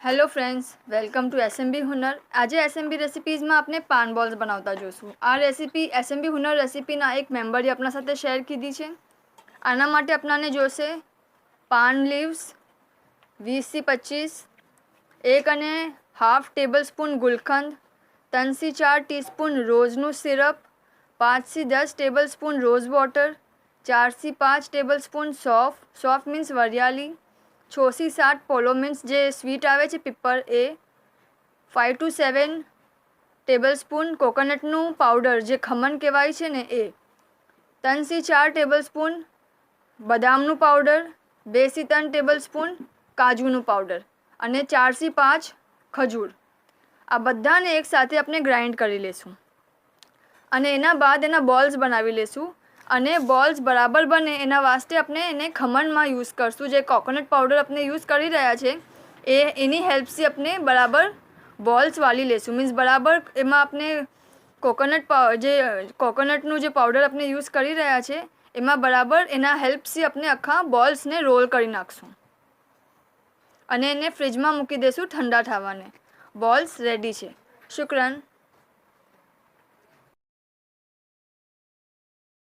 Hello friends, welcome to SMB Hunar. આજે SMB રેસિપીઝમાં આપણે પાન balls બનાવતા જોઈશું. આ રેસીપી એસએમબી હુનર રેસીપીના એક મેમ્બરે આપણા સાથે શેર કીધી છે. આના માટે આપણાને જોશે પાન લીવ્સ 20 થી 25, 1.5 ટેબલસ્પૂન ગુલકંદ, 3 થી 4 ટીસ્પૂન રોઝનું સિરપ, 5 થી 10 ટેબલસ્પૂન રોઝ વોટર, 4 થી 5 ટેબલસ્પૂન સોફ મીન્સ વરિયાળી, 6 થી 7 પોલો મીન્સ જે સ્વીટ આવે છે પીપર એ, 5 to 7 ટેબલસ્પૂન કોકોનટનું પાવડર જે ખમણ કહેવાય છે ને એ, 3 થી 4 ટેબલસ્પૂન બદામનું પાવડર, 2 થી 3 ટેબલસ્પૂન કાજુનું પાવડર અને 4 થી 5 ખજૂર. આ બધાને એકસાથે આપણે ગ્રાઇન્ડ કરી લેશું અને એના બાદ એના બોલ્સ બનાવી લેશું. અને બોલ્સ બરાબર બને એના વાસ્તે આપણે એને ખમણમાં યુઝ કરશું. જે કોકોનટ પાવડર આપણે યુઝ કરી રહ્યા છે એની હેલ્પથી આપણે બરાબર બોલ્સ વાળી લેશું. મીન્સ બરાબર એમાં આપણે કોકોનટનું જે પાવડર આપણે યુઝ કરી રહ્યા છે એમાં બરાબર એના હેલ્પથી આપણે આખા બોલ્સને રોલ કરી નાખશું અને એને ફ્રીજમાં મૂકી દઈશું ઠંડા થવાને. બોલ્સ રેડી છે. શુક્રન.